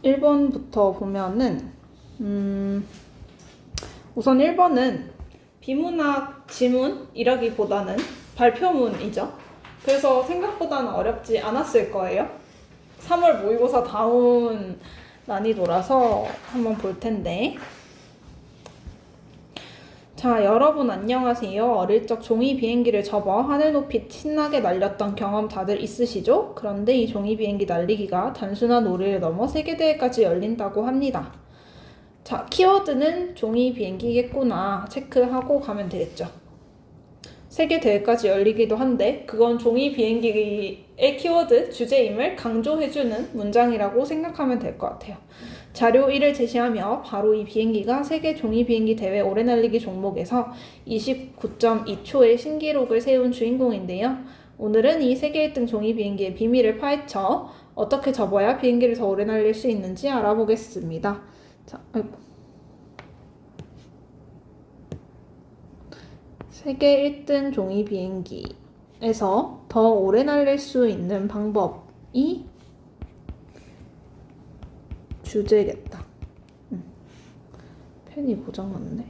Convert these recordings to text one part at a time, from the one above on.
1번부터 보면은 우선 1번은 비문학 지문이라기보다는 발표문이죠. 그래서 생각보다는 어렵지 않았을 거예요. 3월 모의고사 다운 난이도라서 한번 볼 텐데. 자, 여러분 안녕하세요. 어릴 적 종이 비행기를 접어 하늘 높이 신나게 날렸던 경험 다들 있으시죠? 그런데 이 종이 비행기 날리기가 단순한 놀이를 넘어 세계대회까지 열린다고 합니다. 자, 키워드는 종이 비행기겠구나 체크하고 가면 되겠죠. 세계대회까지 열리기도 한데 그건 종이 비행기의 키워드 주제임을 강조해주는 문장이라고 생각하면 될 것 같아요. 자료 1을 제시하며 바로 이 비행기가 세계 종이 비행기 대회 오래 날리기 종목에서 29.2초의 신기록을 세운 주인공인데요. 오늘은 이 세계 1등 종이 비행기의 비밀을 파헤쳐 어떻게 접어야 비행기를 더 오래 날릴 수 있는지 알아보겠습니다. 자, 세계 1등 종이 비행기에서 더 오래 날릴 수 있는 방법이 주제겠다. 펜이 고장났네.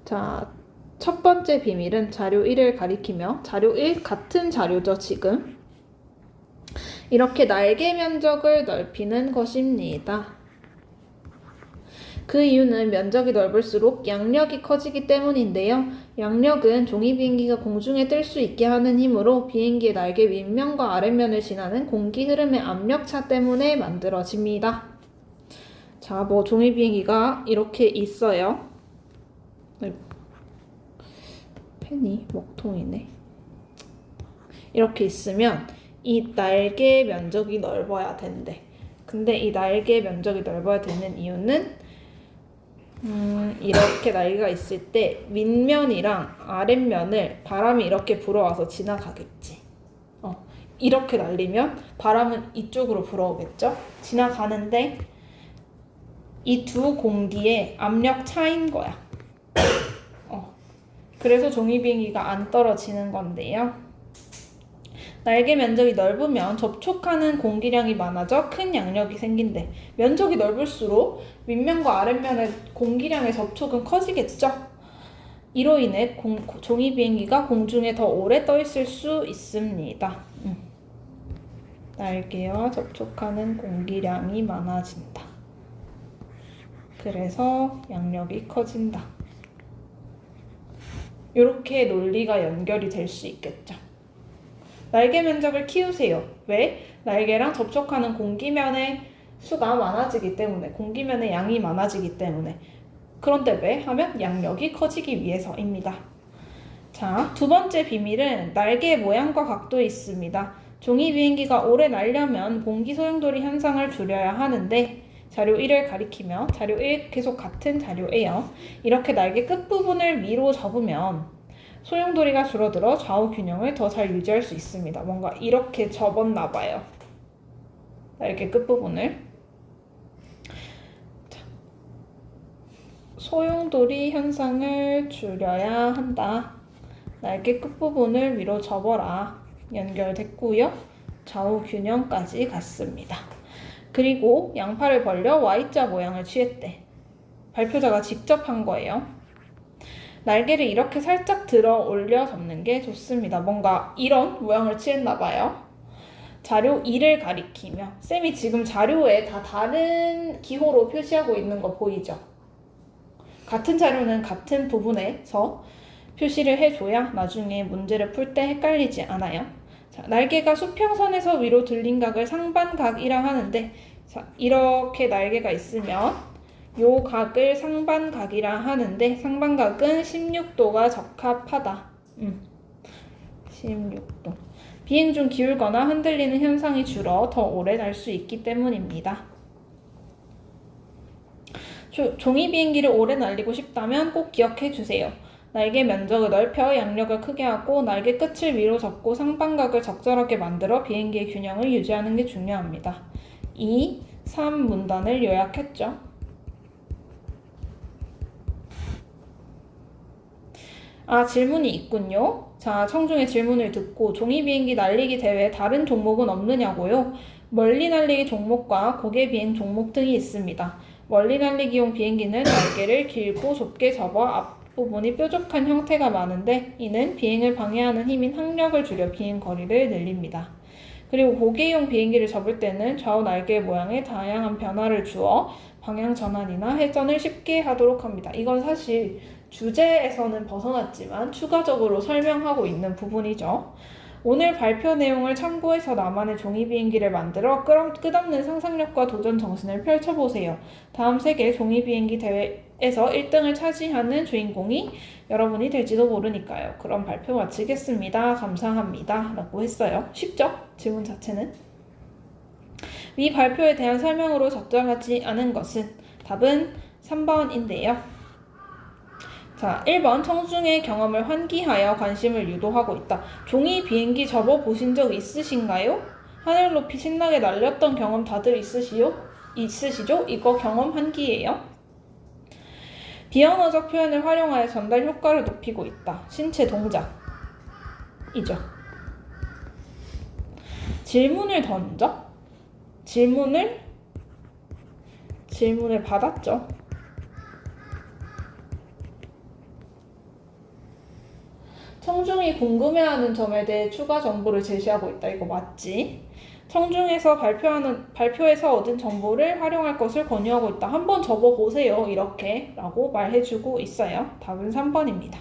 자, 첫 번째 비밀은 자료 1을 가리키며 자료 1 같은 자료죠, 지금. 이렇게 날개 면적을 넓히는 것입니다. 그 이유는 면적이 넓을수록 양력이 커지기 때문인데요. 양력은 종이 비행기가 공중에 뜰 수 있게 하는 힘으로 비행기의 날개 윗면과 아랫면을 지나는 공기 흐름의 압력차 때문에 만들어집니다. 자, 종이 비행기가 이렇게 있어요. 펜이 먹통이네. 이렇게 있으면 이 날개 면적이 넓어야 된대. 근데 이 날개 면적이 넓어야 되는 이유는 이렇게 날개가 있을 때 윗면이랑 아랫면을 바람이 이렇게 불어와서 지나가겠지. 이렇게 날리면 바람은 이쪽으로 불어오겠죠. 지나가는데 이 두 공기의 압력 차이인 거야. 그래서 종이 비행기가 안 떨어지는 건데요. 날개 면적이 넓으면 접촉하는 공기량이 많아져 큰 양력이 생긴대. 면적이 넓을수록 윗면과 아랫면의 공기량의 접촉은 커지겠죠? 이로 인해 종이 비행기가 공중에 더 오래 떠 있을 수 있습니다. 날개와 접촉하는 공기량이 많아진다. 그래서 양력이 커진다. 이렇게 논리가 연결이 될 수 있겠죠. 날개 면적을 키우세요. 왜? 날개랑 접촉하는 공기면의 수가 많아지기 때문에, 공기면의 양이 많아지기 때문에. 그런데 왜? 하면 양력이 커지기 위해서입니다. 자, 두 번째 비밀은 날개의 모양과 각도에 있습니다. 종이 비행기가 오래 날려면 공기 소용돌이 현상을 줄여야 하는데 자료 1을 가리키며 자료 1 계속 같은 자료예요. 이렇게 날개 끝부분을 위로 접으면 소용돌이가 줄어들어 좌우 균형을 더 잘 유지할 수 있습니다. 뭔가 이렇게 접었나 봐요. 날개 끝부분을. 자, 소용돌이 현상을 줄여야 한다. 날개 끝부분을 위로 접어라. 연결됐고요. 좌우 균형까지 갔습니다. 그리고 양팔을 벌려 Y자 모양을 취했대. 발표자가 직접 한 거예요. 날개를 이렇게 살짝 들어 올려 접는 게 좋습니다. 뭔가 이런 모양을 취했나 봐요. 자료 2를 가리키며 쌤이 지금 자료에 다 다른 기호로 표시하고 있는 거 보이죠? 같은 자료는 같은 부분에서 표시를 해줘야 나중에 문제를 풀 때 헷갈리지 않아요. 자, 날개가 수평선에서 위로 들린 각을 상반각이라 하는데 자, 이렇게 날개가 있으면 요 각을 상반각이라 하는데 상반각은 16도가 적합하다. 16도. 비행 중 기울거나 흔들리는 현상이 줄어 더 오래 날 수 있기 때문입니다. 종이 비행기를 오래 날리고 싶다면 꼭 기억해 주세요. 날개 면적을 넓혀 양력을 크게 하고 날개 끝을 위로 접고 상반각을 적절하게 만들어 비행기의 균형을 유지하는 게 중요합니다. 2, 3 문단을 요약했죠. 질문이 있군요. 자, 청중의 질문을 듣고 종이 비행기 날리기 대회 다른 종목은 없느냐고요? 멀리 날리기 종목과 고개 비행 종목 등이 있습니다. 멀리 날리기용 비행기는 날개를 길고 좁게 접어 앞부분이 뾰족한 형태가 많은데 이는 비행을 방해하는 힘인 항력을 줄여 비행 거리를 늘립니다. 그리고 고개용 비행기를 접을 때는 좌우 날개 모양에 다양한 변화를 주어 방향 전환이나 회전을 쉽게 하도록 합니다. 이건 사실 주제에서는 벗어났지만 추가적으로 설명하고 있는 부분이죠. 오늘 발표 내용을 참고해서 나만의 종이 비행기를 만들어 끝없는 상상력과 도전 정신을 펼쳐보세요. 다음 세계 종이 비행기 대회에서 1등을 차지하는 주인공이 여러분이 될지도 모르니까요. 그럼 발표 마치겠습니다. 감사합니다. 라고 했어요. 쉽죠? 질문 자체는. 위 발표에 대한 설명으로 적절하지 않은 것은 답은 3번인데요. 자, 1번 청중의 경험을 환기하여 관심을 유도하고 있다. 종이 비행기 접어보신 적 있으신가요? 하늘 높이 신나게 날렸던 경험 다들 있으시죠? 이거 경험 환기예요. 비언어적 표현을 활용하여 전달 효과를 높이고 있다. 신체 동작이죠. 질문을 던져? 질문을 받았죠. 청중이 궁금해하는 점에 대해 추가 정보를 제시하고 있다. 이거 맞지? 청중에서 발표에서 얻은 정보를 활용할 것을 권유하고 있다. 한번 접어보세요. 이렇게 라고 말해주고 있어요. 답은 3번입니다.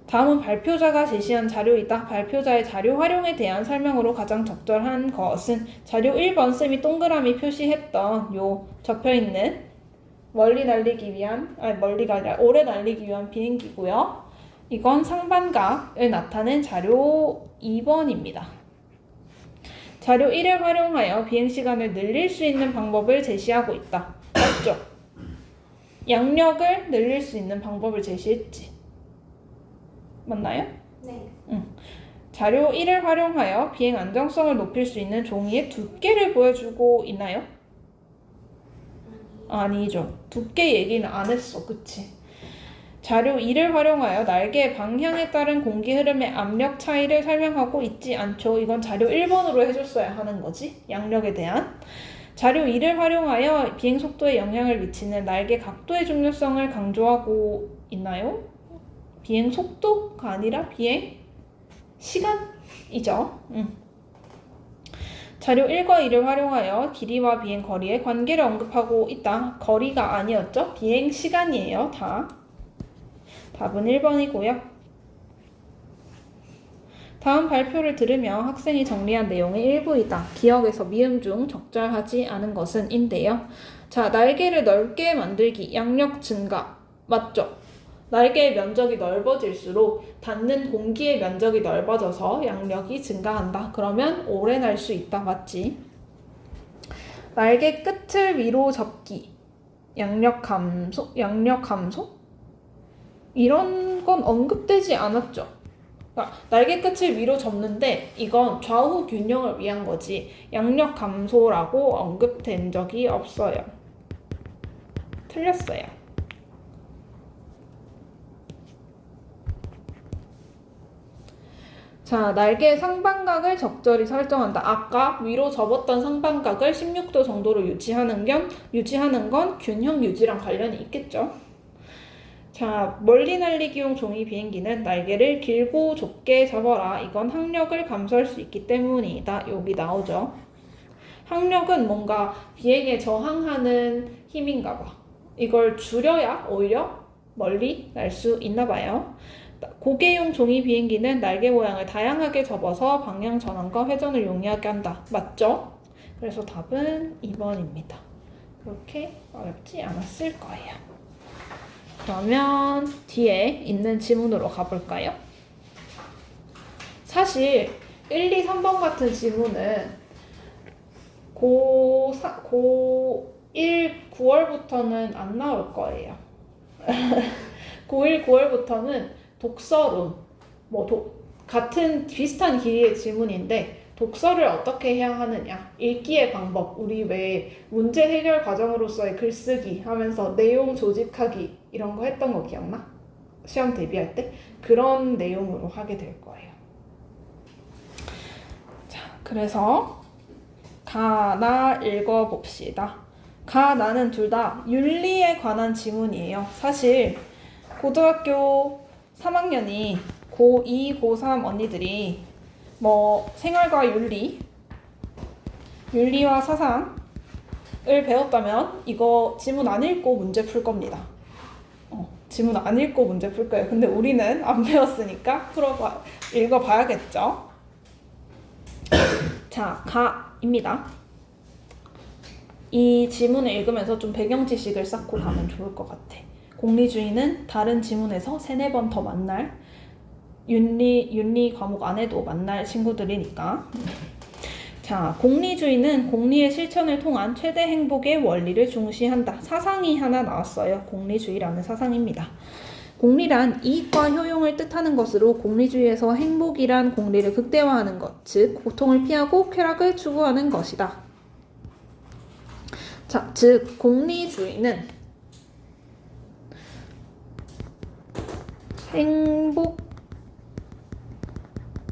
다음은 발표자가 제시한 자료이다. 발표자의 자료 활용에 대한 설명으로 가장 적절한 것은 자료 1번 쌤이 동그라미 표시했던 요 접혀있는 멀리가 아니라 오래 날리기 위한 비행기고요. 이건 상반각을 나타낸 자료 2번입니다. 자료 1을 활용하여 비행시간을 늘릴 수 있는 방법을 제시하고 있다. 맞죠? 양력을 늘릴 수 있는 방법을 제시했지. 맞나요? 네. 자료 1을 활용하여 비행 안정성을 높일 수 있는 종이의 두께를 보여주고 있나요? 아니죠. 두께 얘기는 안 했어. 그치? 자료 2를 활용하여 날개의 방향에 따른 공기 흐름의 압력 차이를 설명하고 있지 않죠. 이건 자료 1번으로 해줬어야 하는 거지. 양력에 대한. 자료 2를 활용하여 비행 속도에 영향을 미치는 날개 각도의 중요성을 강조하고 있나요? 비행 속도가 아니라 비행 시간이죠. 자료 1과 2를 활용하여 길이와 비행 거리의 관계를 언급하고 있다. 거리가 아니었죠? 비행 시간이에요. 답은 1번이고요. 다음 발표를 들으며 학생이 정리한 내용의 일부이다. 기억에서 미음 중 적절하지 않은 것은 인데요. 자, 날개를 넓게 만들기, 양력 증가. 맞죠? 날개의 면적이 넓어질수록 닿는 공기의 면적이 넓어져서 양력이 증가한다. 그러면 오래 날 수 있다. 맞지? 날개 끝을 위로 접기, 양력 감소? 이런 건 언급되지 않았죠. 그러니까 날개 끝을 위로 접는데 이건 좌우 균형을 위한 거지 양력 감소라고 언급된 적이 없어요. 틀렸어요. 자, 날개의 상반각을 적절히 설정한다. 아까 위로 접었던 상반각을 16도 정도로 유지하는 건 균형 유지랑 관련이 있겠죠. 자, 멀리 날리기용 종이 비행기는 날개를 길고 좁게 접어라. 이건 항력을 감소할 수 있기 때문이다. 여기 나오죠. 항력은 뭔가 비행에 저항하는 힘인가 봐. 이걸 줄여야 오히려 멀리 날 수 있나 봐요. 고개용 종이 비행기는 날개 모양을 다양하게 접어서 방향 전환과 회전을 용이하게 한다. 맞죠? 그래서 답은 2번입니다. 그렇게 어렵지 않았을 거예요. 그러면 뒤에 있는 지문으로 가볼까요? 사실 1, 2, 3번 같은 지문은 고1, 9월부터는 안 나올 거예요. 고1, 9월부터는 독서론, 같은 비슷한 길이의 지문인데 독서를 어떻게 해야 하느냐, 읽기의 방법, 우리 왜 문제 해결 과정으로서의 글쓰기 하면서 내용 조직하기 이런 거 했던 거 기억나? 시험 대비할 때? 그런 내용으로 하게 될 거예요. 자, 그래서 가, 나 읽어봅시다. 가, 나는 둘 다 윤리에 관한 지문이에요. 사실 고등학교 3학년이 고2, 고3 언니들이 뭐 생활과 윤리와 사상을 배웠다면 이거 지문 안 읽고 문제 풀 겁니다. 지문 안 읽고 문제 풀 거예요. 근데 우리는 안 배웠으니까 읽어봐야겠죠. 자, 가입니다. 이 지문을 읽으면서 좀 배경 지식을 쌓고 가면 좋을 것 같아. 공리주의는 다른 지문에서 3-4번 더 만날 윤리 과목 안에도 만날 친구들이니까. 자, 공리주의는 공리의 실천을 통한 최대 행복의 원리를 중시한다. 사상이 하나 나왔어요. 공리주의라는 사상입니다. 공리란 이익과 효용을 뜻하는 것으로 공리주의에서 행복이란 공리를 극대화하는 것, 즉 고통을 피하고 쾌락을 추구하는 것이다. 자, 즉 공리주의는 행복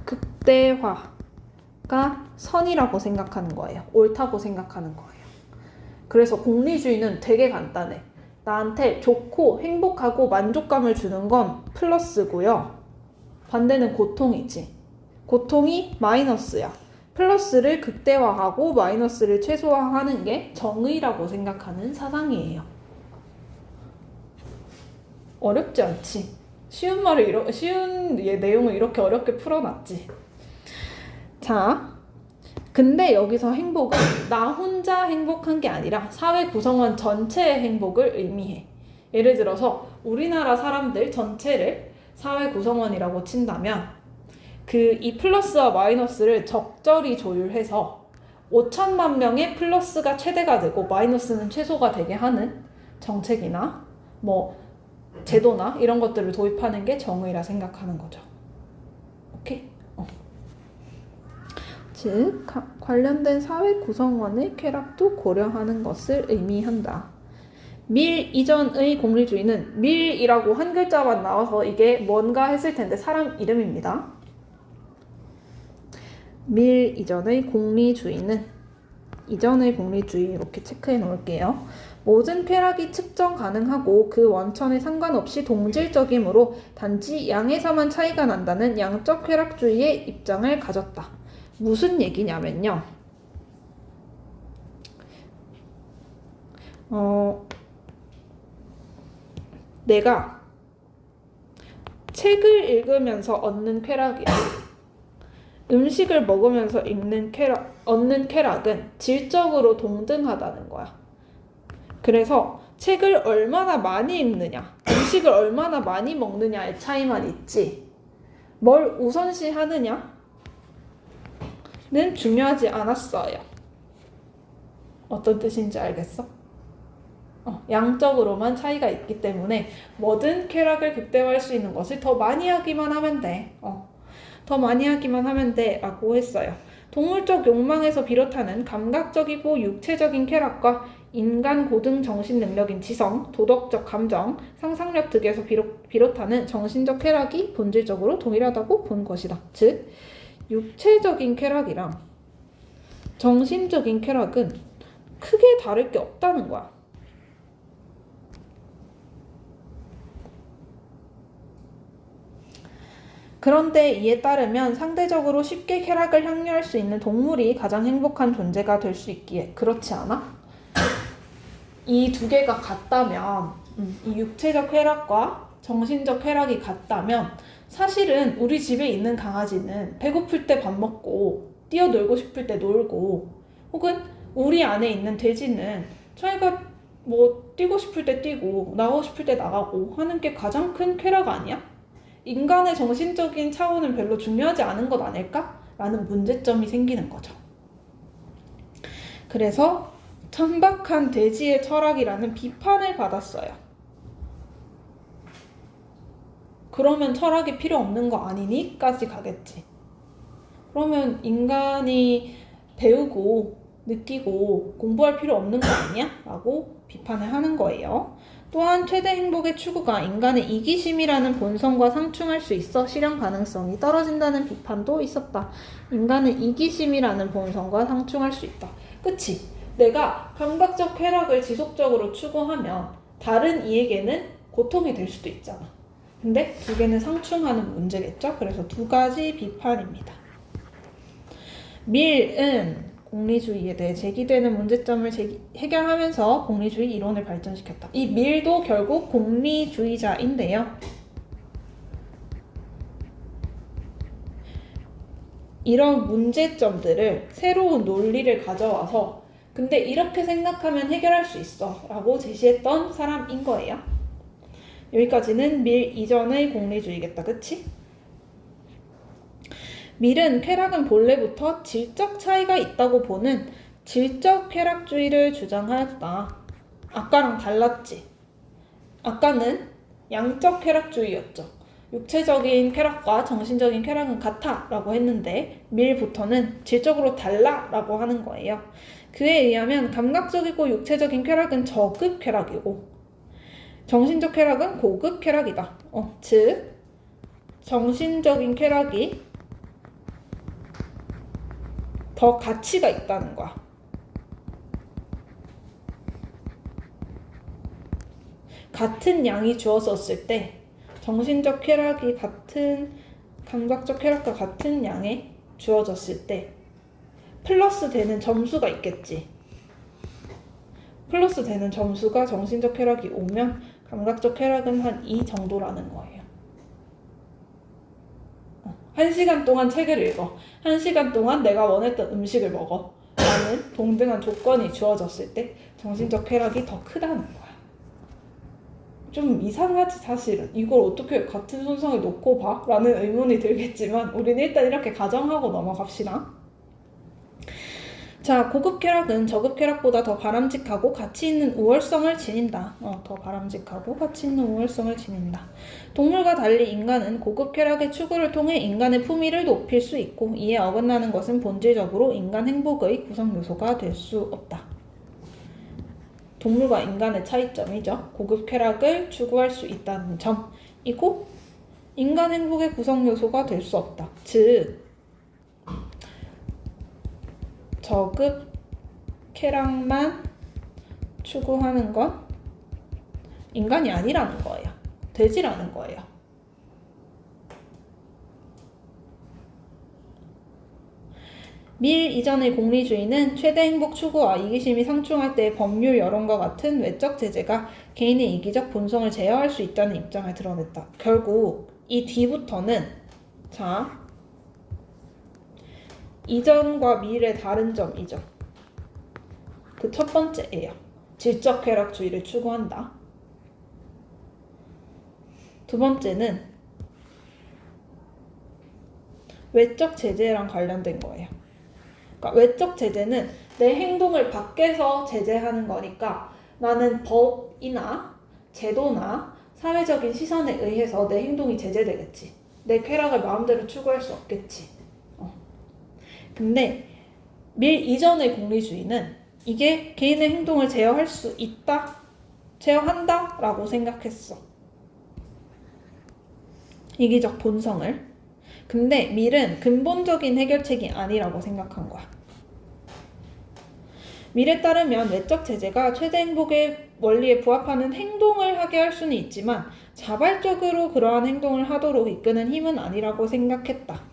극대화가 선이라고 생각하는 거예요. 옳다고 생각하는 거예요. 그래서 공리주의는 되게 간단해. 나한테 좋고 행복하고 만족감을 주는 건 플러스고요. 반대는 고통이지. 고통이 마이너스야. 플러스를 극대화하고 마이너스를 최소화하는 게 정의라고 생각하는 사상이에요. 어렵지 않지? 쉬운 내용을 이렇게 어렵게 풀어놨지. 자, 근데 여기서 행복은 나 혼자 행복한 게 아니라 사회 구성원 전체의 행복을 의미해. 예를 들어서 우리나라 사람들 전체를 사회 구성원이라고 친다면 이 플러스와 마이너스를 적절히 조율해서 5천만 명의 플러스가 최대가 되고 마이너스는 최소가 되게 하는 정책이나 뭐 제도나 이런 것들을 도입하는 게 정의라 생각하는 거죠. 오케이? 즉, 관련된 사회 구성원의 쾌락도 고려하는 것을 의미한다. 밀 이전의 공리주의는 밀이라고 한 글자만 나와서 이게 뭔가 했을 텐데 사람 이름입니다. 밀 이전의 공리주의 이렇게 체크해 놓을게요. 모든 쾌락이 측정 가능하고 그 원천에 상관없이 동질적이므로 단지 양에서만 차이가 난다는 양적 쾌락주의의 입장을 가졌다. 무슨 얘기냐면요. 내가 책을 읽으면서 얻는 쾌락이야. 음식을 먹으면서 얻는 쾌락은 질적으로 동등하다는 거야. 그래서 책을 얼마나 많이 읽느냐, 음식을 얼마나 많이 먹느냐의 차이만 있지 뭘 우선시하느냐는 중요하지 않았어요. 어떤 뜻인지 알겠어? 양적으로만 차이가 있기 때문에 뭐든 쾌락을 극대화할 수 있는 것을 더 많이 하기만 하면 돼. 더 많이 하기만 하면 돼 라고 했어요. 동물적 욕망에서 비롯하는 감각적이고 육체적인 쾌락과 인간 고등 정신 능력인 지성, 도덕적 감정, 상상력 등에서 비롯하는 정신적 쾌락이 본질적으로 동일하다고 본 것이다. 즉, 육체적인 쾌락이랑 정신적인 쾌락은 크게 다를 게 없다는 거야. 그런데 이에 따르면 상대적으로 쉽게 쾌락을 향유할 수 있는 동물이 가장 행복한 존재가 될 수 있기에 그렇지 않아? 이 두 개가 같다면, 이 육체적 쾌락과 정신적 쾌락이 같다면 사실은 우리 집에 있는 강아지는 배고플 때 밥 먹고 뛰어놀고 싶을 때 놀고, 혹은 우리 안에 있는 돼지는 자기가 뭐 뛰고 싶을 때 뛰고 나가고 싶을 때 나가고 하는 게 가장 큰 쾌락 아니야? 인간의 정신적인 차원은 별로 중요하지 않은 것 아닐까? 라는 문제점이 생기는 거죠. 그래서 천박한 돼지의 철학이라는 비판을 받았어요. 그러면 철학이 필요 없는 거 아니니? 까지 가겠지. 그러면 인간이 배우고 느끼고 공부할 필요 없는 거 아니야? 라고 비판을 하는 거예요. 또한 최대 행복의 추구가 인간의 이기심이라는 본성과 상충할 수 있어 실현 가능성이 떨어진다는 비판도 있었다. 인간은 이기심이라는 본성과 상충할 수 있다. 그치? 내가 감각적 쾌락을 지속적으로 추구하면 다른 이에게는 고통이 될 수도 있잖아. 근데 두 개는 상충하는 문제겠죠? 그래서 두 가지 비판입니다. 밀은 공리주의에 대해 제기되는 문제점을 해결하면서 공리주의 이론을 발전시켰다. 이 밀도 결국 공리주의자인데요. 이런 문제점들을 새로운 논리를 가져와서 근데 이렇게 생각하면 해결할 수 있어 라고 제시했던 사람인 거예요. 여기까지는 밀 이전의 공리주의겠다. 그치? 밀은 쾌락은 본래부터 질적 차이가 있다고 보는 질적 쾌락주의를 주장하였다. 아까랑 달랐지? 아까는 양적 쾌락주의였죠. 육체적인 쾌락과 정신적인 쾌락은 같아 라고 했는데 밀부터는 질적으로 달라 라고 하는 거예요. 그에 의하면 감각적이고 육체적인 쾌락은 저급 쾌락이고 정신적 쾌락은 고급 쾌락이다. 즉 정신적인 쾌락이 더 가치가 있다는 거야. 같은 양이 주어졌을 때 정신적 쾌락이 같은 감각적 쾌락과 같은 양에 주어졌을 때 플러스 되는 점수가 있겠지. 플러스 되는 점수가 정신적 쾌락이 오면 감각적 쾌락은 한 2 정도라는 거예요. 1시간 동안 책을 읽어. 1시간 동안 내가 원했던 음식을 먹어. 라는 동등한 조건이 주어졌을 때 정신적 쾌락이 더 크다는 거야. 좀 이상하지 사실은. 이걸 어떻게 같은 손상을 놓고 봐? 라는 의문이 들겠지만 우리는 일단 이렇게 가정하고 넘어갑시다. 자, 고급 쾌락은 저급 쾌락보다 더 바람직하고 가치 있는 우월성을 지닌다. 더 바람직하고 가치 있는 우월성을 지닌다. 동물과 달리 인간은 고급 쾌락의 추구를 통해 인간의 품위를 높일 수 있고 이에 어긋나는 것은 본질적으로 인간 행복의 구성 요소가 될 수 없다. 동물과 인간의 차이점이죠. 고급 쾌락을 추구할 수 있다는 점이고 인간 행복의 구성 요소가 될 수 없다. 즉 저급 쾌락만 추구하는 건 인간이 아니라는 거예요. 되지라는 거예요. 밀 이전의 공리주의는 최대 행복 추구와 이기심이 상충할 때 법률 여론과 같은 외적 제재가 개인의 이기적 본성을 제어할 수 있다는 입장을 드러냈다. 결국 이 뒤부터는 자 이전과 밀의 다른 점이죠. 그 첫 번째예요. 질적 쾌락주의를 추구한다. 두 번째는 외적 제재랑 관련된 거예요. 그러니까 외적 제재는 내 행동을 밖에서 제재하는 거니까 나는 법이나 제도나 사회적인 시선에 의해서 내 행동이 제재되겠지. 내 쾌락을 마음대로 추구할 수 없겠지. 근데 밀 이전의 공리주의는 이게 개인의 행동을 제어할 수 있다, 제어한다 라고 생각했어. 이기적 본성을. 근데 밀은 근본적인 해결책이 아니라고 생각한 거야. 밀에 따르면 외적 제재가 최대 행복의 원리에 부합하는 행동을 하게 할 수는 있지만 자발적으로 그러한 행동을 하도록 이끄는 힘은 아니라고 생각했다.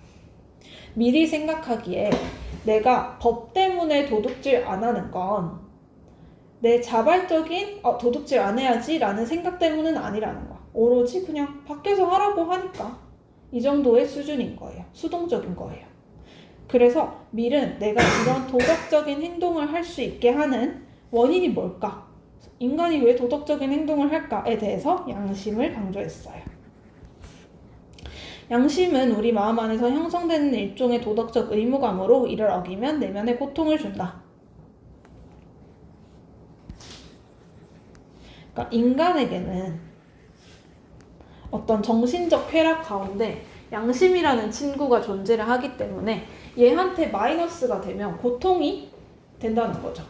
밀이 생각하기에 내가 법 때문에 도둑질 안 하는 건 내 자발적인 도둑질 안 해야지 라는 생각 때문은 아니라는 거야. 오로지 그냥 밖에서 하라고 하니까 이 정도의 수준인 거예요. 수동적인 거예요. 그래서 밀은 내가 이런 도덕적인 행동을 할 수 있게 하는 원인이 뭘까? 인간이 왜 도덕적인 행동을 할까에 대해서 양심을 강조했어요. 양심은 우리 마음 안에서 형성되는 일종의 도덕적 의무감으로 이를 어기면 내면에 고통을 준다. 그러니까 인간에게는 어떤 정신적 쾌락 가운데 양심이라는 친구가 존재를 하기 때문에 얘한테 마이너스가 되면 고통이 된다는 거죠.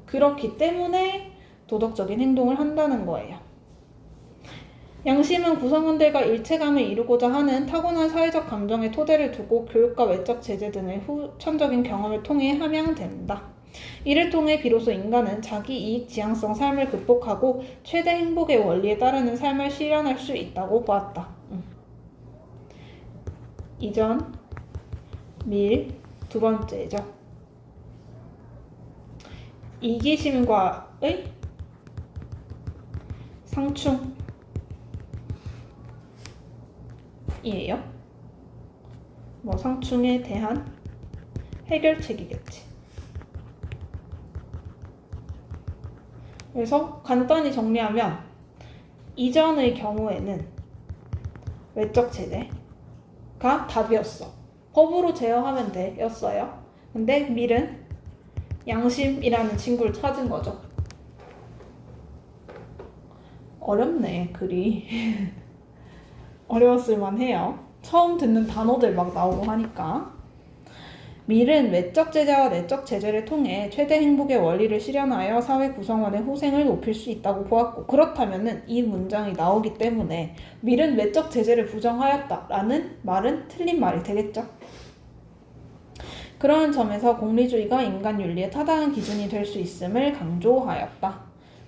그렇기 때문에 도덕적인 행동을 한다는 거예요. 양심은 구성원들과 일체감을 이루고자 하는 타고난 사회적 감정의 토대를 두고 교육과 외적 제재 등의 후천적인 경험을 통해 함양된다. 이를 통해 비로소 인간은 자기 이익 지향성 삶을 극복하고 최대 행복의 원리에 따르는 삶을 실현할 수 있다고 보았다. 이전 밀 두 번째죠. 이기심과의 상충이에요. 뭐 상충에 대한 해결책이겠지. 그래서 간단히 정리하면 이전의 경우에는 외적 제재가 답이었어. 법으로 제어하면 돼 였어요. 근데 밀은 양심이라는 친구를 찾은 거죠. 어렵네 글이. 어려웠을만 해요. 처음 듣는 단어들 막 나오고 하니까. 밀은 외적 제재와 내적 제재를 통해 최대 행복의 원리를 실현하여 사회 구성원의 후생을 높일 수 있다고 보았고, 그렇다면 이 문장이 나오기 때문에 밀은 외적 제재를 부정하였다라는 말은 틀린 말이 되겠죠. 그러한 점에서 공리주의가 인간 윤리의 타당한 기준이 될 수 있음을 강조하였다.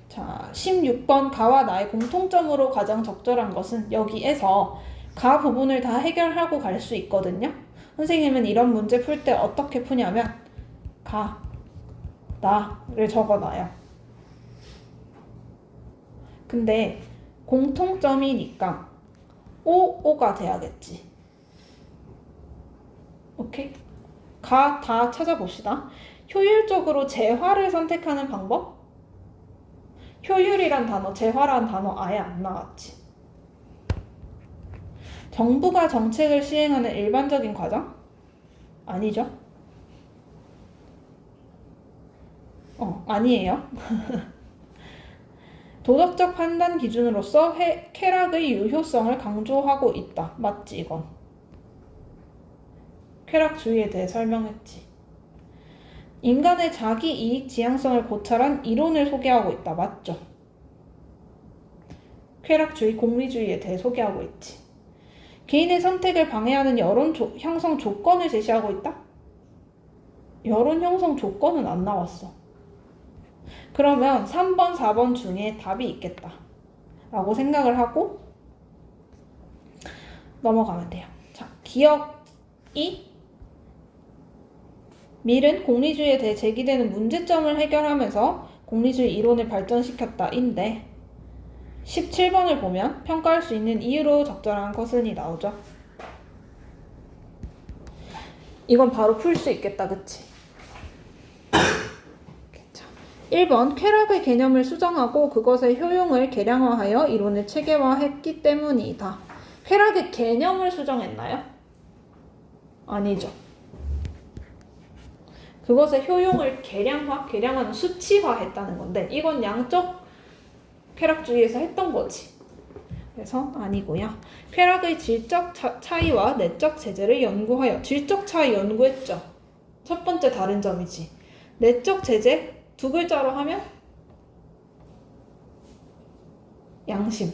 자, 16번 가와 나의 공통점으로 가장 적절한 것은 여기에서 가 부분을 다 해결하고 갈 수 있거든요. 선생님은 이런 문제 풀 때 어떻게 푸냐면 가, 나를 적어놔요. 근데 공통점이니까 오가 돼야겠지. 오케이? 가, 다 찾아봅시다. 효율적으로 재화를 선택하는 방법? 효율이란 단어, 재화란 단어 아예 안 나왔지. 정부가 정책을 시행하는 일반적인 과정? 아니죠. 아니에요. 도덕적 판단 기준으로서 쾌락의 유효성을 강조하고 있다. 맞지 이건? 쾌락주의에 대해 설명했지. 인간의 자기 이익 지향성을 고찰한 이론을 소개하고 있다. 맞죠? 쾌락주의, 공리주의에 대해 소개하고 있지. 개인의 선택을 방해하는 여론 형성 조건을 제시하고 있다? 여론 형성 조건은 안 나왔어. 그러면 3번, 4번 중에 답이 있겠다 라고 생각을 하고 넘어가면 돼요. 자, 기억이 밀은 공리주의에 대해 제기되는 문제점을 해결하면서 공리주의 이론을 발전시켰다 인데 17번을 보면 평가할 수 있는 이유로 적절한 것은이 나오죠. 이건 바로 풀 수 있겠다, 그치? 1번 쾌락의 개념을 수정하고 그것의 효용을 계량화하여 이론을 체계화했기 때문이다. 쾌락의 개념을 수정했나요? 아니죠. 그것의 효용을 계량화는 수치화했다는 건데 이건 양적 쾌락주의에서 했던 거지. 그래서 아니고요. 쾌락의 질적 차이와 내적 제재를 연구하여 질적 차이 연구했죠. 첫 번째 다른 점이지. 내적 제재 두 글자로 하면 양심을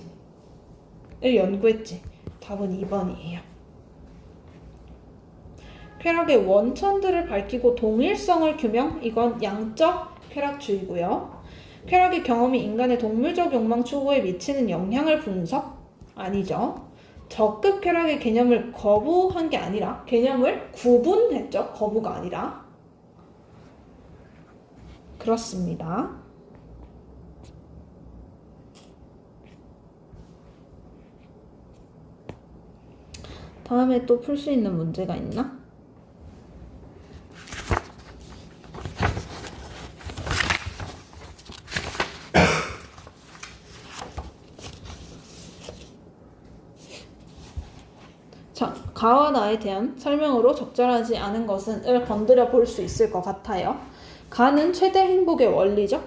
연구했지. 답은 2번이에요. 쾌락의 원천들을 밝히고 동일성을 규명, 이건 양적 쾌락주의고요. 쾌락의 경험이 인간의 동물적 욕망 추구에 미치는 영향을 분석? 아니죠. 적극 쾌락의 개념을 거부한 게 아니라 개념을 구분했죠. 거부가 아니라. 그렇습니다. 다음에 또 풀 수 있는 문제가 있나? 자, 가와 나에 대한 설명으로 적절하지 않은 것은을 건드려 볼 수 있을 것 같아요. 가는 최대 행복의 원리죠.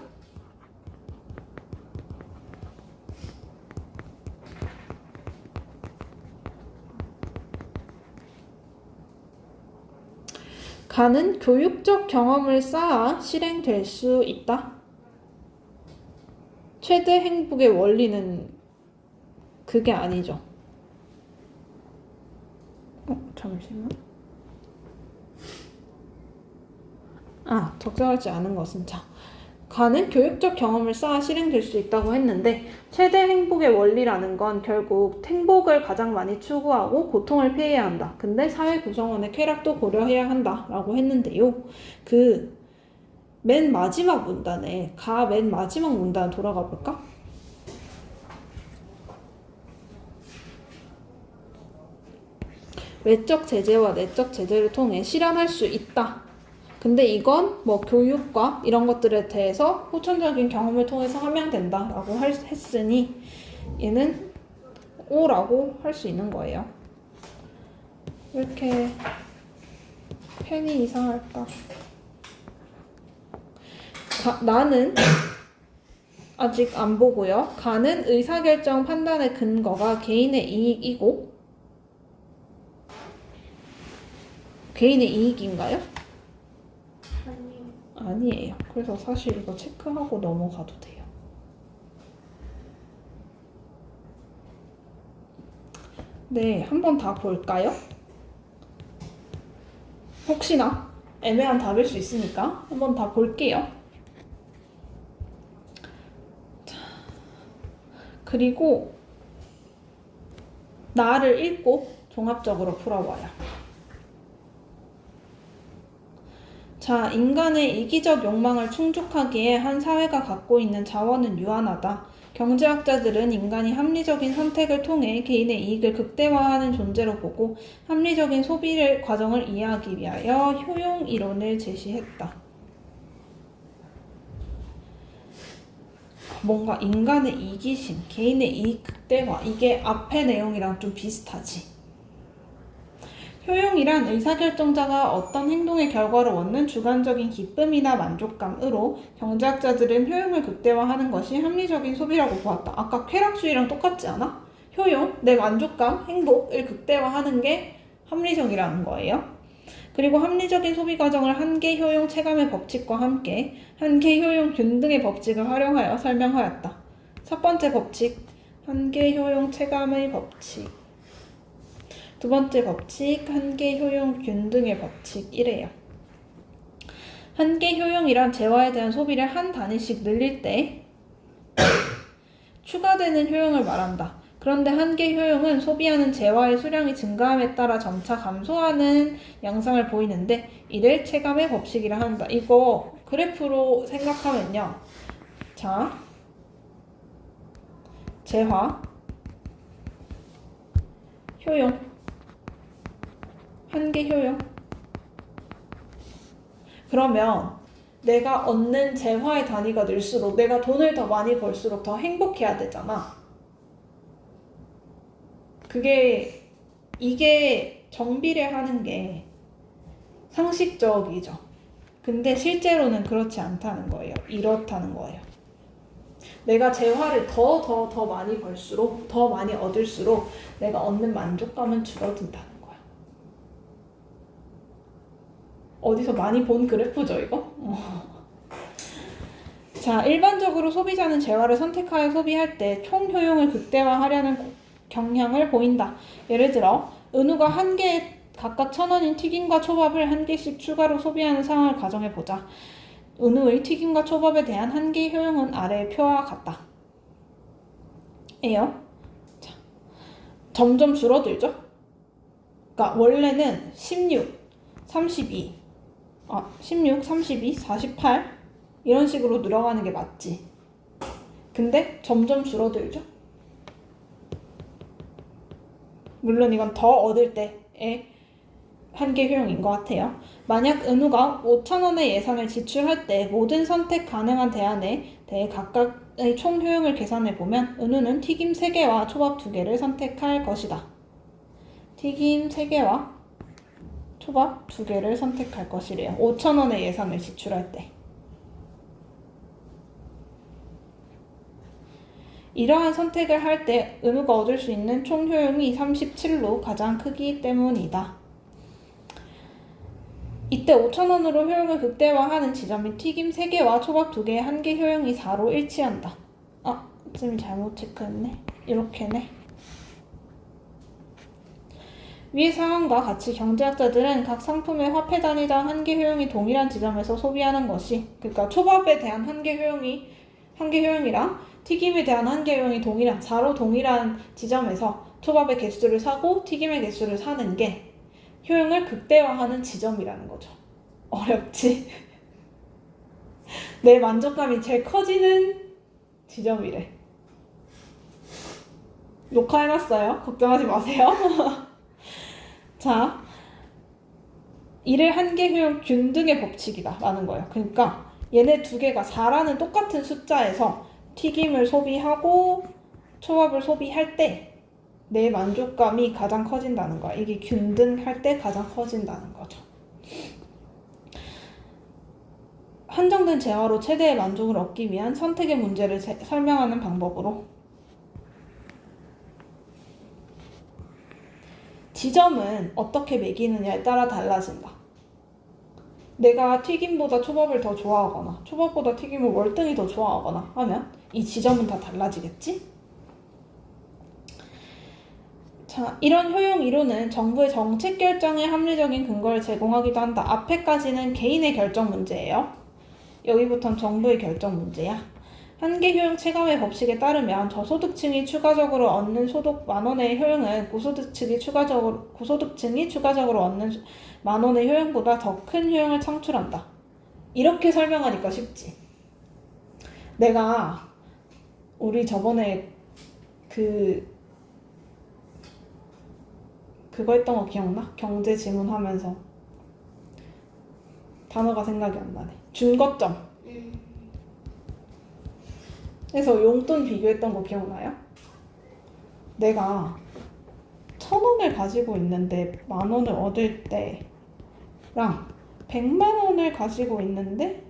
가는 교육적 경험을 쌓아 실행될 수 있다. 최대 행복의 원리는 그게 아니죠. 잠시만. 적절하지 않은 것은 가는 교육적 경험을 쌓아 실행될 수 있다고 했는데 최대 행복의 원리라는 건 결국 행복을 가장 많이 추구하고 고통을 피해야 한다. 근데 사회 구성원의 쾌락도 고려해야 한다 라고 했는데요. 맨 마지막 문단에 맨 마지막 문단 돌아가 볼까? 외적 제재와 내적 제재를 통해 실현할 수 있다. 근데 이건 뭐 교육과 이런 것들에 대해서 후천적인 경험을 통해서 함양된다 라고 했으니 얘는 O라고 할 수 있는 거예요. 왜 이렇게 펜이 이상할까? 나는 아직 안 보고요. 가는 의사결정 판단의 근거가 개인의 이익이고 개인의 이익인가요? 아니에요. 그래서 사실 이거 체크하고 넘어가도 돼요. 네, 한번 다 볼까요? 혹시나 애매한 답일 수 있으니까 한번 다 볼게요. 자, 그리고 나를 읽고 종합적으로 풀어봐요. 자, 인간의 이기적 욕망을 충족하기에 한 사회가 갖고 있는 자원은 유한하다. 경제학자들은 인간이 합리적인 선택을 통해 개인의 이익을 극대화하는 존재로 보고 합리적인 소비를 과정을 이해하기 위하여 효용 이론을 제시했다. 뭔가 인간의 이기심, 개인의 이익 극대화, 이게 앞의 내용이랑 좀 비슷하지. 효용이란 의사결정자가 어떤 행동의 결과를 얻는 주관적인 기쁨이나 만족감으로 경제학자들은 효용을 극대화하는 것이 합리적인 소비라고 보았다. 아까 쾌락주의랑 똑같지 않아? 효용, 내 만족감, 행복을 극대화하는 게 합리적이라는 거예요. 그리고 합리적인 소비 과정을 한계 효용 체감의 법칙과 함께 한계 효용 균 등의 법칙을 활용하여 설명하였다. 첫 번째 법칙, 한계 효용 체감의 법칙. 두 번째 법칙, 한계 효용 균 등의 법칙이래요. 한계 효용이란 재화에 대한 소비를 한 단위씩 늘릴 때 추가되는 효용을 말한다. 그런데 한계 효용은 소비하는 재화의 수량이 증가함에 따라 점차 감소하는 양상을 보이는데 이를 체감의 법칙이라 한다. 이거 그래프로 생각하면요. 자, 재화, 효용, 한계 효용. 그러면 내가 얻는 재화의 단위가 늘수록 내가 돈을 더 많이 벌수록 더 행복해야 되잖아. 이게 정비례하는 게 상식적이죠. 근데 실제로는 그렇지 않다는 거예요. 이렇다는 거예요. 내가 재화를 더 많이 벌수록 더 많이 얻을수록 내가 얻는 만족감은 줄어든다는 거야. 어디서 많이 본 그래프죠, 이거? 자, 일반적으로 소비자는 재화를 선택하여 소비할 때 총 효용을 극대화하려는 경향을 보인다. 예를 들어, 은우가 한 개에 각각 1,000원인 튀김과 초밥을 한 개씩 추가로 소비하는 상황을 가정해보자. 은우의 튀김과 초밥에 대한 한계 효용은 아래의 표와 같다. 에요. 자, 점점 줄어들죠? 그러니까 원래는 16, 32, 48 이런 식으로 늘어가는 게 맞지. 근데 점점 줄어들죠? 물론 이건 더 얻을 때의 한계 효용인 것 같아요. 만약 은우가 5,000원의 예산을 지출할 때 모든 선택 가능한 대안에 대해 각각의 총 효용을 계산해보면 은우는 튀김 3개와 초밥 2개를 선택할 것이다. 튀김 3개와 초밥 2개를 선택할 것이래요. 5,000원의 예산을 지출할 때. 이러한 선택을 할 때 은우가 얻을 수 있는 총 효용이 37로 가장 크기 때문이다. 이때 5,000원으로 효용을 극대화하는 지점인 튀김 3개와 초밥 2개의 한계 효용이 4로 일치한다. 쌤이 잘못 체크했네. 이렇게네. 위 상황과 같이 경제학자들은 각 상품의 화폐 단위당 한계 효용이 동일한 지점에서 소비하는 것이, 그러니까 초밥에 대한 한계 효용이랑 튀김에 대한 한계 효용이 동일한, 서로 동일한 지점에서 초밥의 개수를 사고 튀김의 개수를 사는 게 효용을 극대화하는 지점이라는 거죠. 어렵지? 내 만족감이 제일 커지는 지점이래. 녹화해놨어요. 걱정하지 마세요. 자, 이를 한계 효용 균등의 법칙이다 라는 거예요. 그러니까 얘네 두 개가 4라는 똑같은 숫자에서 튀김을 소비하고 초밥을 소비할 때 내 만족감이 가장 커진다는 거야. 이게 균등할 때 가장 커진다는 거죠. 한정된 재화로 최대의 만족을 얻기 위한 선택의 문제를 설명하는 방법으로 지점은 어떻게 매기느냐에 따라 달라진다. 내가 튀김보다 초밥을 더 좋아하거나 초밥보다 튀김을 월등히 더 좋아하거나 하면 이 지점은 다 달라지겠지? 자, 이런 효용 이론은 정부의 정책 결정에 합리적인 근거를 제공하기도 한다. 앞에까지는 개인의 결정 문제예요. 여기부터는 정부의 결정 문제야. 한계 효용 체감의 법칙에 따르면 저소득층이 추가적으로 얻는 소득 만원의 효용은 고소득층이 추가적으로 얻는 만원의 효용보다 더 큰 효용을 창출한다. 이렇게 설명하니까 쉽지. 내가 우리 저번에 그거 했던 거 기억나? 경제 지문 하면서 단어가 생각이 안 나네. 준거점. 그래서 용돈 비교했던 거 기억나요? 내가 1,000원을 가지고 있는데 10,000원을 얻을 때랑 100만원을 가지고 있는데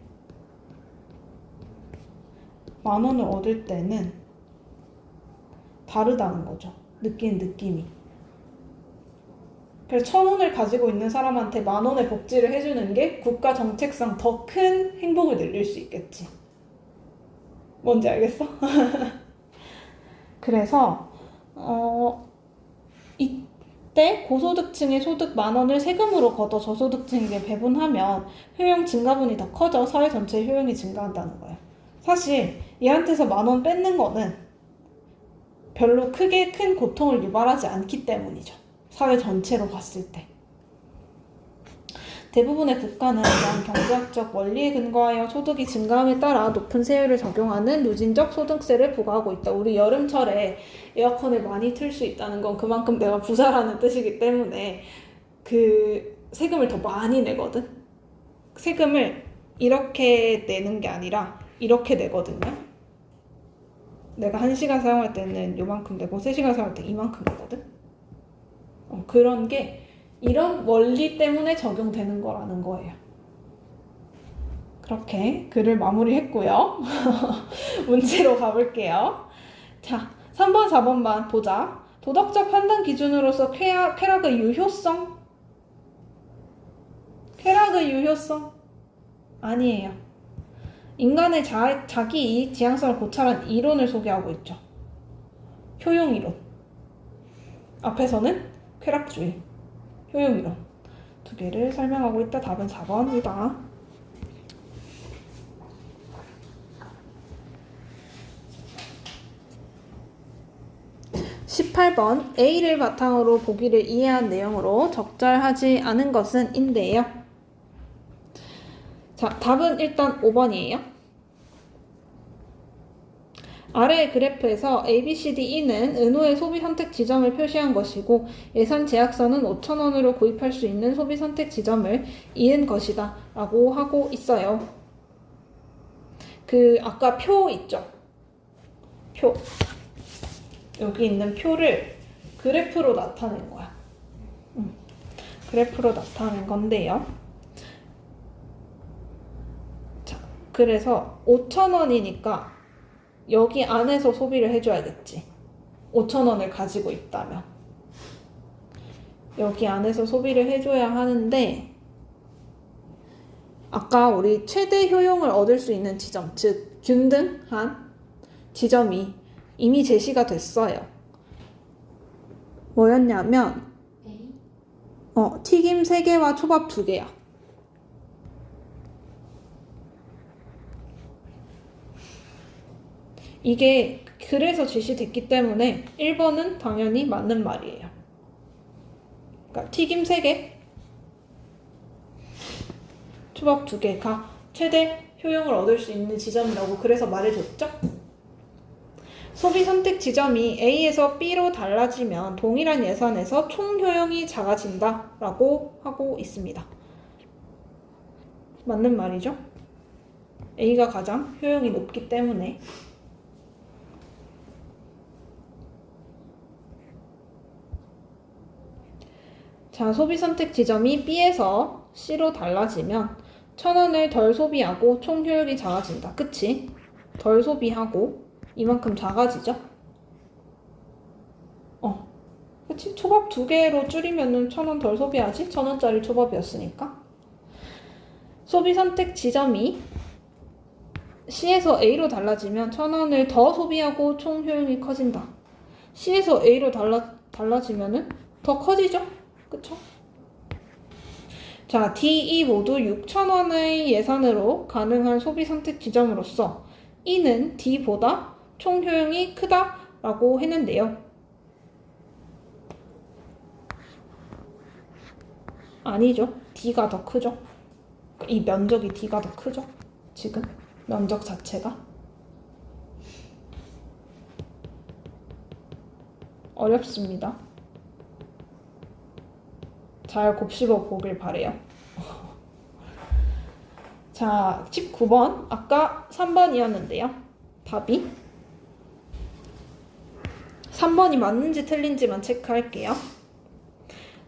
10,000원을 얻을 때는 다르다는 거죠. 느끼는 느낌이. 그래서 1,000원을 가지고 있는 사람한테 10,000원의 복지를 해주는 게 국가 정책상 더 큰 행복을 늘릴 수 있겠지. 뭔지 알겠어? 그래서 이때 고소득층의 소득 10,000원을 세금으로 걷어 저소득층에게 배분하면 효용 증가분이 더 커져 사회 전체의 효용이 증가한다는 거예요. 사실 얘한테서 10,000원 뺏는 거는 별로 크게 큰 고통을 유발하지 않기 때문이죠. 사회 전체로 봤을 때. 대부분의 국가는 이러한 경제학적 원리에 근거하여 소득이 증가함에 따라 높은 세율을 적용하는 누진적 소득세를 부과하고 있다. 우리 여름철에 에어컨을 많이 틀 수 있다는 건 그만큼 내가 부자라는 뜻이기 때문에 그 세금을 더 많이 내거든. 세금을 이렇게 내는 게 아니라 이렇게 내거든요. 내가 1시간 사용할 때는 요만큼 내고 3시간 사용할 때 이만큼 내거든. 그런 게 이런 원리 때문에 적용되는 거라는 거예요. 그렇게 글을 마무리했고요. 문제로 가볼게요. 자, 3번, 4번만 보자. 도덕적 판단 기준으로서 쾌락의 유효성? 쾌락의 유효성? 아니에요. 인간의 자기 이익 지향성을 고찰한 이론을 소개하고 있죠. 효용 이론. 앞에서는 쾌락주의, 효용이론 두 개를 설명하고 있다. 답은 4번이다. 18번 A를 바탕으로 보기를 이해한 내용으로 적절하지 않은 것은 인데요. 자, 답은 일단 5번이에요. 아래의 그래프에서 A, B, C, D, E는 은호의 소비 선택 지점을 표시한 것이고 예산 제약선은 5,000원으로 구입할 수 있는 소비 선택 지점을 이은 것이다 라고 하고 있어요. 아까 표 있죠? 표. 여기 있는 표를 그래프로 나타낸 거야. 그래프로 나타낸 건데요. 자, 그래서 5,000원이니까 여기 안에서 소비를 해줘야겠지. 5,000원을 가지고 있다면. 여기 안에서 소비를 해줘야 하는데 아까 우리 최대 효용을 얻을 수 있는 지점, 즉 균등한 지점이 이미 제시가 됐어요. 뭐였냐면 튀김 3개와 초밥 2개야. 이게 그래서 지시됐기 때문에 1번은 당연히 맞는 말이에요. 그러니까 튀김 3개, 초밥 2개가 최대 효용을 얻을 수 있는 지점이라고 그래서 말해줬죠? 소비 선택 지점이 A에서 B로 달라지면 동일한 예산에서 총 효용이 작아진다 라고 하고 있습니다. 맞는 말이죠? A가 가장 효용이 높기 때문에. 자, 소비 선택 지점이 B에서 C로 달라지면 1,000원을 덜 소비하고 총 효율이 작아진다. 그치? 덜 소비하고 이만큼 작아지죠? 그치? 초밥 2개로 줄이면은 1,000원 덜 소비하지? 1,000원짜리 초밥이었으니까. 소비 선택 지점이 C에서 A로 달라지면 1,000원을 더 소비하고 총 효용이 커진다. C에서 A로 달라지면은 더 커지죠? 그쵸? 자, D, E 모두 6,000원의 예산으로 가능한 소비 선택 지점으로서 E는 D보다 총 효용이 크다라고 했는데요. 아니죠. D가 더 크죠. 이 면적이 D가 더 크죠. 지금 면적 자체가. 어렵습니다. 잘 곱씹어 보길 바래요. 자, 19번. 아까 3번이었는데요. 답이 3번이 맞는지 틀린지만 체크할게요.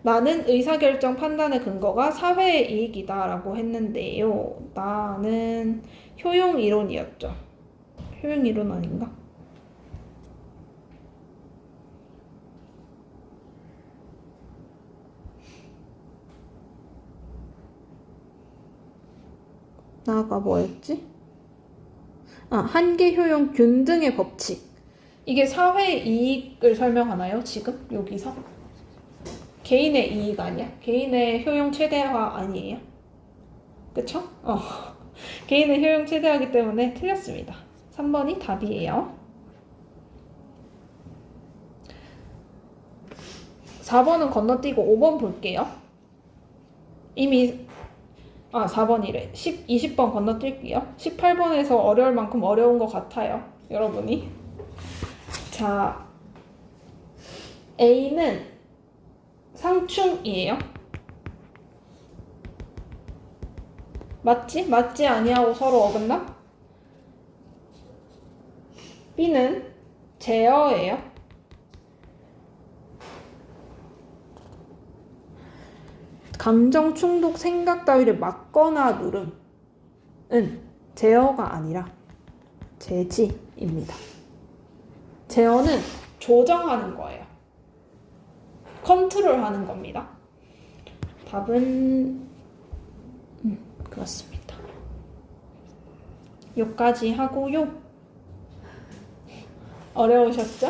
나는 의사결정 판단의 근거가 사회의 이익이다 라고 했는데요. 나는 효용이론이었죠. 효용이론 아닌가? 나가 뭐였지? 한계 효용 균등의 법칙. 이게 사회의 이익을 설명하나요? 지금 여기서? 개인의 이익 아니야? 개인의 효용 최대화 아니에요? 그쵸? 개인의 효용 최대화이기 때문에 틀렸습니다. 3번이 답이에요. 4번은 건너뛰고 5번 볼게요. 이미 4번이래. 20번 건너뛸게요. 18번에서 어려울 만큼 어려운 것 같아요. 여러분이. 자, A는 상충이에요. 맞지? 맞지 아니하고 서로 어긋나? B는 제어예요. 감정 충동 생각 따위를 막거나 누름은 제어가 아니라 제지입니다. 제어는 조정하는 거예요. 컨트롤하는 겁니다. 답은 그렇습니다. 여기까지 하고요. 어려우셨죠?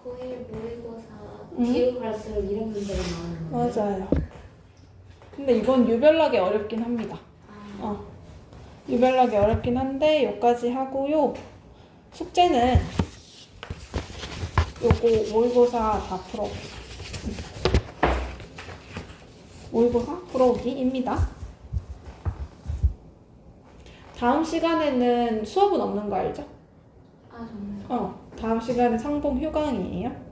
고1 모의고사 뒤로 갈수록 이런 문제가 나오는 거예요? 맞아요. 근데 이건 유별나게 어렵긴 합니다. 유별나게 어렵긴 한데 여기까지 하고요. 숙제는 요거 모의고사 다 풀어오기. 모의고사 풀어오기입니다. 다음 시간에는 수업은 없는 거 알죠? 정말. 다음 시간에 상봉 휴강이에요.